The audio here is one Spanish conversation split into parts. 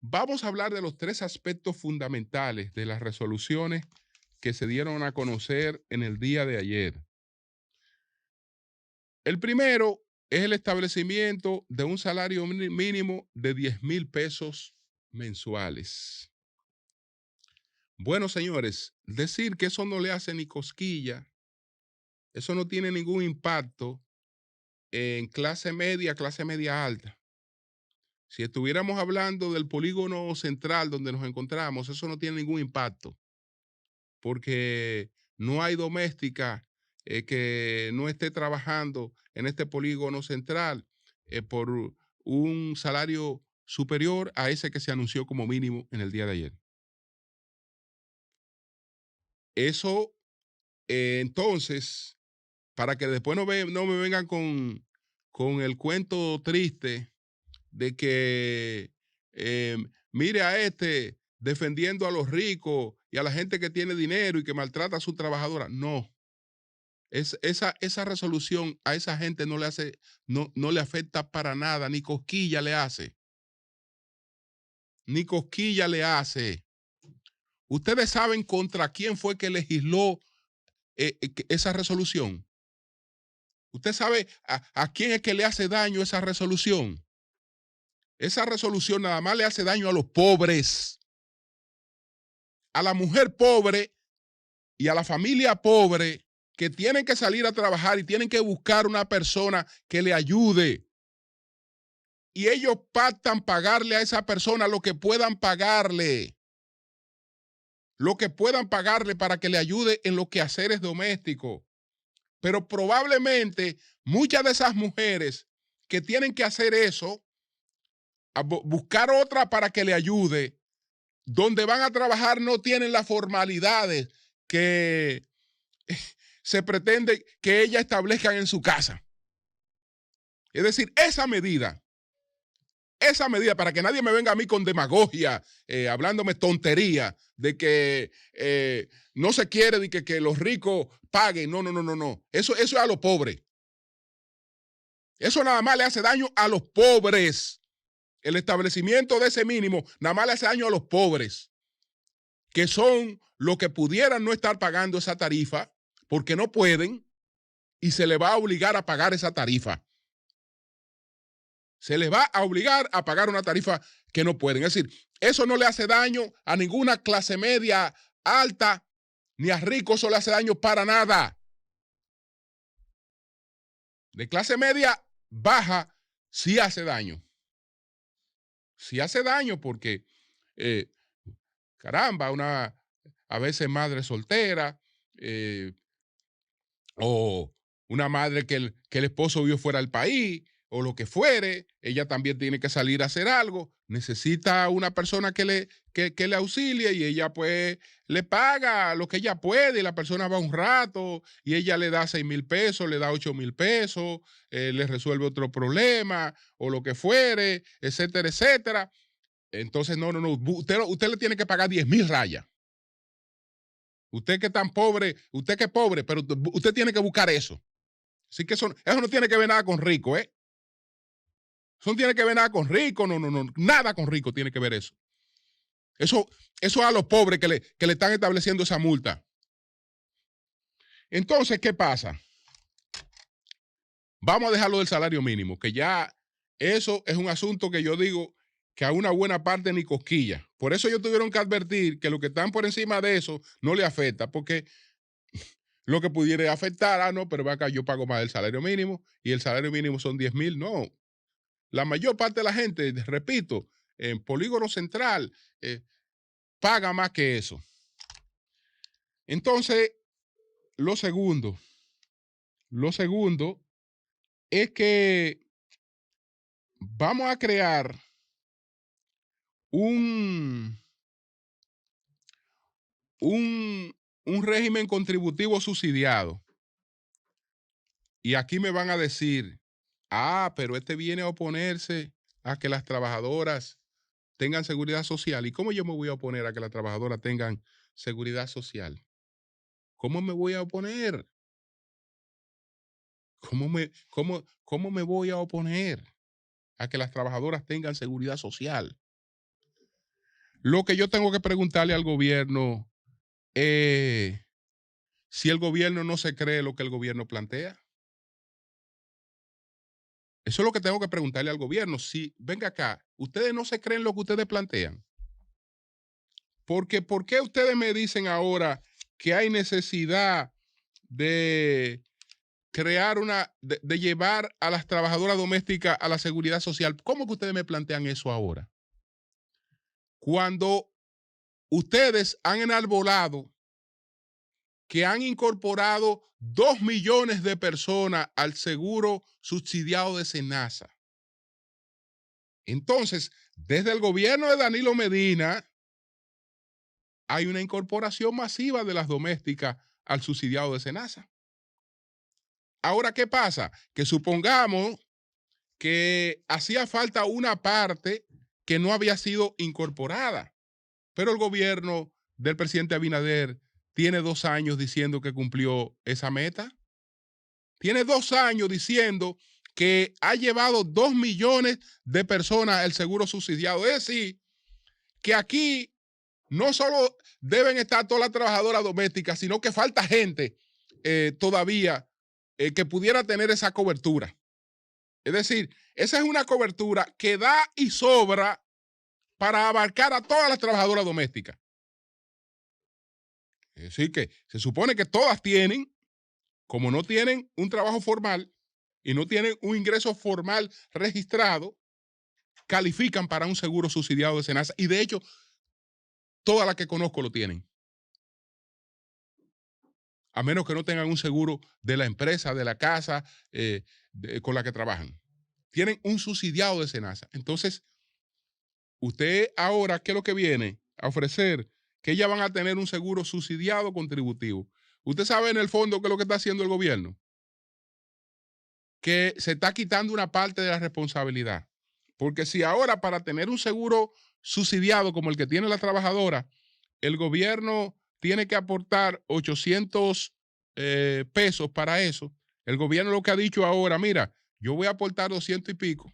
Vamos a hablar de los tres aspectos fundamentales de las resoluciones que se dieron a conocer en el día de ayer. El primero es el establecimiento de un salario mínimo de 10,000 pesos mensuales. Bueno, señores, decir que eso no le hace ni cosquilla, eso no tiene ningún impacto en clase media alta. Si estuviéramos hablando del polígono central donde nos encontramos, eso no tiene ningún impacto, porque no hay doméstica que no esté trabajando en este polígono central por un salario superior a ese que se anunció como mínimo en el día de ayer. Eso, entonces, para que después no me vengan con el cuento triste de que mire a este defendiendo a los ricos y a la gente que tiene dinero y que maltrata a su trabajadora. No, esa resolución a esa gente no le hace, no le afecta para nada, ni cosquilla le hace, ni cosquilla le hace. Ustedes saben contra quién fue que legisló esa resolución. Usted sabe a quién es que le hace daño esa resolución. Esa resolución nada más le hace daño a los pobres, a la mujer pobre y a la familia pobre que tienen que salir a trabajar y tienen que buscar una persona que le ayude. Y ellos pactan pagarle a esa persona lo que puedan pagarle. Lo que puedan pagarle para que le ayude en los quehaceres domésticos. Pero probablemente muchas de esas mujeres que tienen que hacer eso, a buscar otra para que le ayude, donde van a trabajar no tienen las formalidades que se pretende que ellas establezcan en su casa. Es decir, esa medida, para que nadie me venga a mí con demagogia, hablándome tontería, de que no se quiere de que los ricos paguen. No. Eso es a los pobres. Eso nada más le hace daño a los pobres. El establecimiento de ese mínimo nada más le hace daño a los pobres, que son los que pudieran no estar pagando esa tarifa porque no pueden y se les va a obligar a pagar esa tarifa. Se les va a obligar a pagar una tarifa que no pueden. Es decir, eso no le hace daño a ninguna clase media alta ni a ricos, eso le hace daño para nada. De clase media baja sí hace daño. Sí hace daño porque, caramba, a veces madre soltera, o una madre que el esposo vio fuera del país, o lo que fuere, ella también tiene que salir a hacer algo, necesita una persona que le auxilie y ella pues le paga lo que ella puede y la persona va un rato y ella le da 6,000 pesos, le da 8,000 pesos, le resuelve otro problema o lo que fuere, etcétera, etcétera. Entonces, no, usted le tiene que pagar 10,000 rayas. Usted que es tan pobre, usted que es pobre, pero usted tiene que buscar eso. Así que eso no tiene que ver nada con rico, ¿eh? Eso no tiene que ver nada con rico, no, nada con rico tiene que ver eso. Eso es a los pobres que le están estableciendo esa multa. Entonces, ¿qué pasa? Vamos a dejarlo del salario mínimo, que ya eso es un asunto que yo digo que a una buena parte ni cosquilla. Por eso ellos tuvieron que advertir que los que están por encima de eso no le afecta, porque lo que pudiera afectar, no, pero acá yo pago más del salario mínimo y el salario mínimo son 10,000. No, la mayor parte de la gente, repito, en Polígono Central, paga más que eso. Entonces, lo segundo es que vamos a crear un, un régimen contributivo subsidiado. Y aquí me van a decir, pero este viene a oponerse a que las trabajadoras tengan seguridad social. ¿Y cómo yo me voy a oponer a que las trabajadoras tengan seguridad social? ¿Cómo me voy a oponer? ¿Cómo me voy a oponer a que las trabajadoras tengan seguridad social? Lo que yo tengo que preguntarle al gobierno es si el gobierno no se cree lo que el gobierno plantea. Eso es lo que tengo que preguntarle al gobierno. Si, venga acá, ustedes no se creen lo que ustedes plantean. Porque, ¿por qué ustedes me dicen ahora que hay necesidad de crear de llevar a las trabajadoras domésticas a la seguridad social? ¿Cómo que ustedes me plantean eso ahora? Cuando ustedes han enarbolado que han incorporado 2 millones de personas al seguro subsidiado de SENASA. Entonces, desde el gobierno de Danilo Medina, hay una incorporación masiva de las domésticas al subsidiado de SENASA. Ahora, ¿qué pasa? Que supongamos que hacía falta una parte que no había sido incorporada, pero el gobierno del presidente Abinader tiene 2 años diciendo que cumplió esa meta. Tiene 2 años diciendo que ha llevado 2 millones de personas el seguro subsidiado. Es decir, que aquí no solo deben estar todas las trabajadoras domésticas, sino que falta gente todavía que pudiera tener esa cobertura. Es decir, esa es una cobertura que da y sobra para abarcar a todas las trabajadoras domésticas. Es decir, que se supone que todas tienen, como no tienen un trabajo formal y no tienen un ingreso formal registrado, califican para un seguro subsidiado de SENASA. Y de hecho, todas las que conozco lo tienen. A menos que no tengan un seguro de la empresa, de la casa con la que trabajan. Tienen un subsidiado de SENASA. Entonces, usted ahora, ¿qué es lo que viene a ofrecer? Que ellas van a tener un seguro subsidiado contributivo. Usted sabe en el fondo qué es lo que está haciendo el gobierno. Que se está quitando una parte de la responsabilidad. Porque si ahora para tener un seguro subsidiado como el que tiene la trabajadora, el gobierno tiene que aportar 800 pesos para eso, el gobierno lo que ha dicho ahora, mira, yo voy a aportar 200 y pico,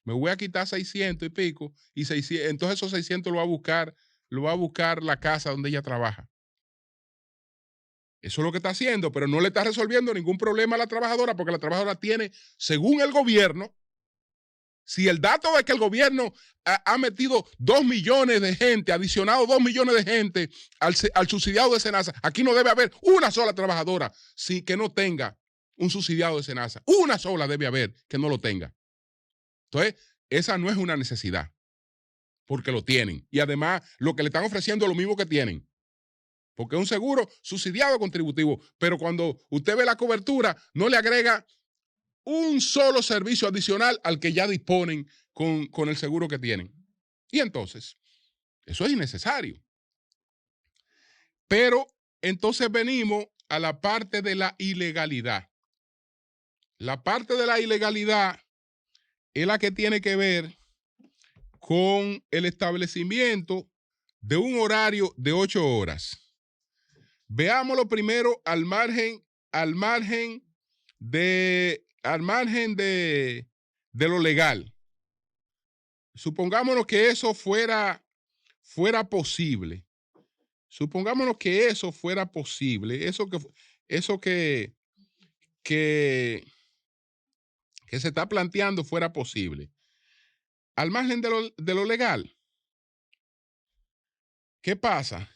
me voy a quitar 600 y pico, y 600, entonces esos 600 lo va a buscar la casa donde ella trabaja. Eso es lo que está haciendo, pero no le está resolviendo ningún problema a la trabajadora, porque la trabajadora tiene, según el gobierno, si el dato de que el gobierno ha metido 2 millones de gente, adicionado 2 millones de gente al subsidiado de SENASA, aquí no debe haber una sola trabajadora que no tenga un subsidiado de SENASA. Una sola debe haber que no lo tenga. Entonces, esa no es una necesidad, porque lo tienen. Y además, lo que le están ofreciendo es lo mismo que tienen. Porque es un seguro subsidiado contributivo. Pero cuando usted ve la cobertura, no le agrega un solo servicio adicional al que ya disponen con el seguro que tienen. Y entonces, eso es innecesario. Pero entonces venimos a la parte de la ilegalidad. La parte de la ilegalidad es la que tiene que ver con el establecimiento de un horario de 8 horas. Veámoslo primero al margen de lo legal. Supongámonos que eso fuera posible. Supongámonos que eso fuera posible. Eso que se está planteando fuera posible. Al margen de lo legal. ¿Qué pasa?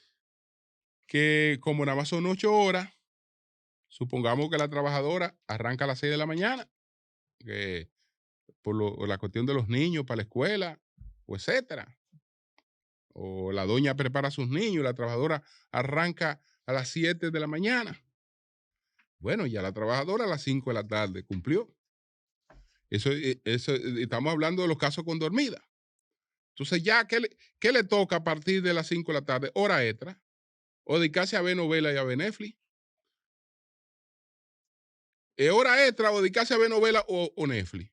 Que como nada más son 8 horas, supongamos que la trabajadora arranca a las 6 de la mañana, por la cuestión de los niños para la escuela, o etcétera. O la doña prepara a sus niños y la trabajadora arranca a las 7 de la mañana. Bueno, ya la trabajadora a las 5 de la tarde cumplió. Eso estamos hablando de los casos con dormida. Entonces ya, ¿qué le toca a partir de las 5 de la tarde? Hora extra. O dedicarse a ver novelas y a ver Netflix. Hora extra o dedicarse a ver novelas o Netflix.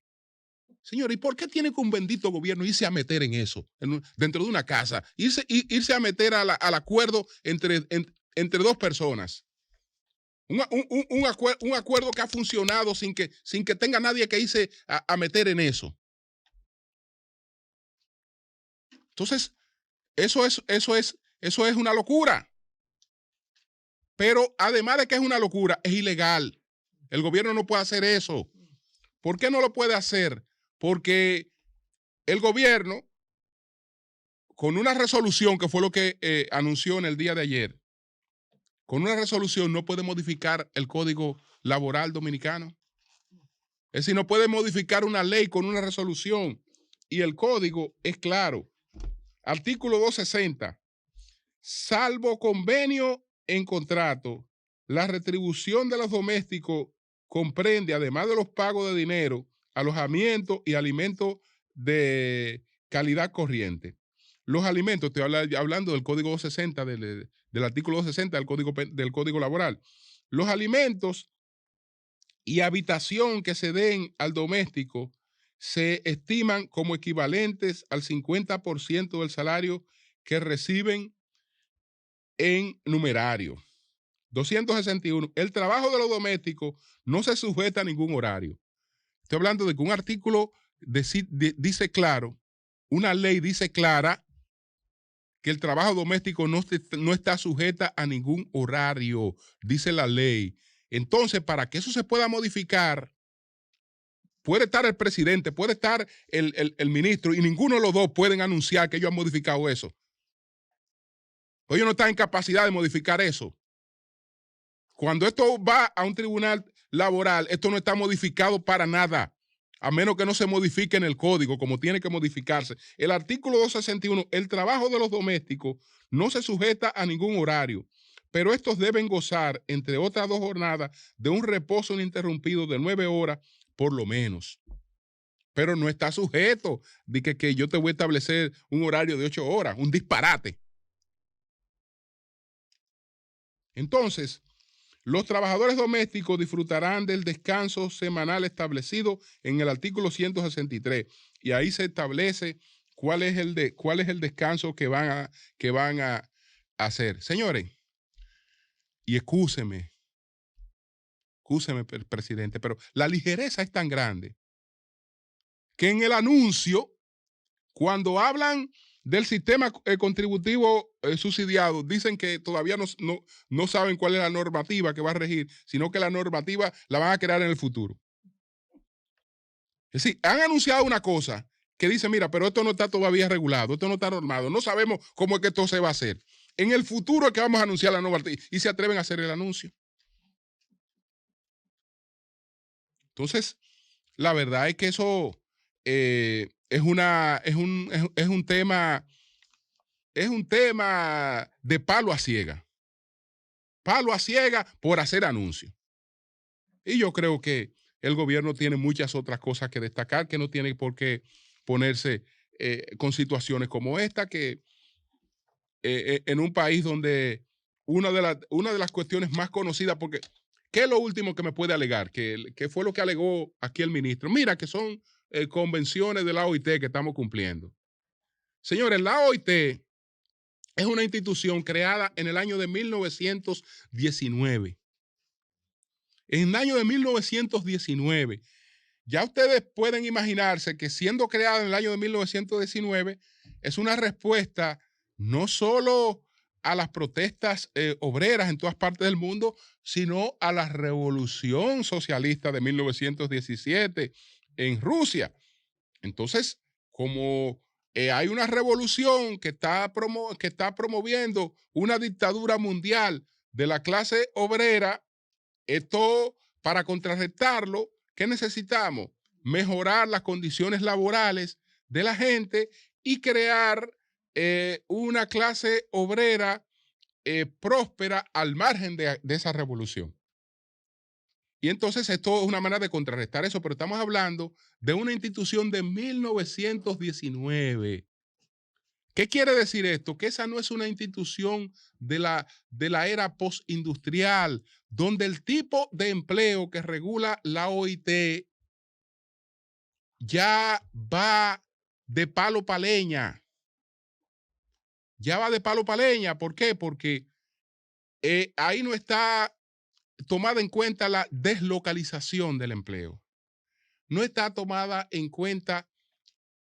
Señor, ¿y por qué tiene que un bendito gobierno irse a meter en eso? Dentro de una casa. Irse a meter al acuerdo entre 2 personas. Un acuerdo que ha funcionado sin que tenga nadie que irse a meter en eso. Entonces, Eso es una locura. Pero además de que es una locura, es ilegal. El gobierno no puede hacer eso. ¿Por qué no lo puede hacer? Porque el gobierno, con una resolución, que fue lo que anunció en el día de ayer, con una resolución no puede modificar el Código Laboral Dominicano. Es decir, no puede modificar una ley con una resolución. Y el código es claro. Artículo 260. Salvo convenio en contrato, la retribución de los domésticos comprende, además de los pagos de dinero, alojamiento y alimentos de calidad corriente. Los alimentos, estoy hablando del Código 260, del artículo 260 del Código Laboral. Los alimentos y habitación que se den al doméstico se estiman como equivalentes al 50% del salario que reciben en numerario. 261. El trabajo de los domésticos no se sujeta a ningún horario. Estoy hablando de que un artículo dice claro, una ley dice clara que el trabajo doméstico no está sujeta a ningún horario, dice la ley. Entonces, para que eso se pueda modificar, puede estar el presidente, puede estar el ministro, y ninguno de los dos pueden anunciar que ellos han modificado eso. Ellos no están en capacidad de modificar eso. Cuando esto va a un tribunal laboral, esto no está modificado para nada, a menos que no se modifique en el código, como tiene que modificarse. El artículo 261, el trabajo de los domésticos no se sujeta a ningún horario, pero estos deben gozar, entre otras 2 jornadas, de un reposo ininterrumpido de 9 horas, por lo menos. Pero no está sujeto de que yo te voy a establecer un horario de 8 horas, un disparate. Entonces, los trabajadores domésticos disfrutarán del descanso semanal establecido en el artículo 163, y ahí se establece cuál es el descanso que van a hacer. Señores, y excúseme, presidente, pero la ligereza es tan grande que en el anuncio, cuando hablan del sistema contributivo subsidiado, dicen que todavía no saben cuál es la normativa que va a regir, sino que la normativa la van a crear en el futuro. Es decir, han anunciado una cosa que dice, mira, pero esto no está todavía regulado, esto no está normado, no sabemos cómo es que esto se va a hacer. En el futuro es que vamos a anunciar la normativa y se atreven a hacer el anuncio. Entonces, la verdad es que eso es un tema de palo a ciega. Palo a ciega por hacer anuncios. Y yo creo que el gobierno tiene muchas otras cosas que destacar, que no tiene por qué ponerse con situaciones como esta, que en un país donde una de las cuestiones más conocidas, porque ¿qué es lo último que me puede alegar? ¿Qué fue lo que alegó aquí el ministro? Mira, que son convenciones de la OIT que estamos cumpliendo. Señores, la OIT es una institución creada en el año de 1919. En el año de 1919, ya ustedes pueden imaginarse que siendo creada en el año de 1919, es una respuesta no solo a las protestas obreras en todas partes del mundo, sino a la revolución socialista de 1917 en Rusia. Entonces, como hay una revolución que está promoviendo una dictadura mundial de la clase obrera, esto, para contrarrestarlo, ¿qué necesitamos? Mejorar las condiciones laborales de la gente y crear una clase obrera próspera al margen de esa revolución. Y entonces esto es una manera de contrarrestar eso, pero estamos hablando de una institución de 1919. ¿Qué quiere decir esto? Que esa no es una institución de la era postindustrial, donde el tipo de empleo que regula la OIT ya va de palo pa' leña. Ya va de palo pa' leña. ¿Por qué? Porque ahí no está tomada en cuenta la deslocalización del empleo. No está tomada en cuenta,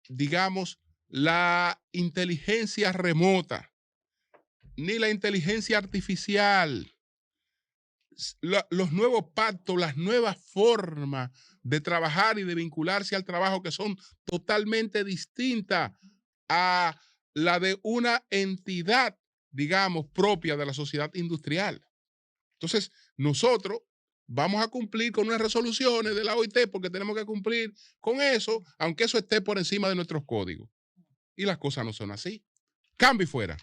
digamos, la inteligencia remota, ni la inteligencia artificial, los nuevos pactos, las nuevas formas de trabajar y de vincularse al trabajo que son totalmente distintas a la de una entidad, digamos, propia de la sociedad industrial. Entonces, nosotros vamos a cumplir con unas resoluciones de la OIT porque tenemos que cumplir con eso, aunque eso esté por encima de nuestros códigos. Y las cosas no son así. Cambio y fuera.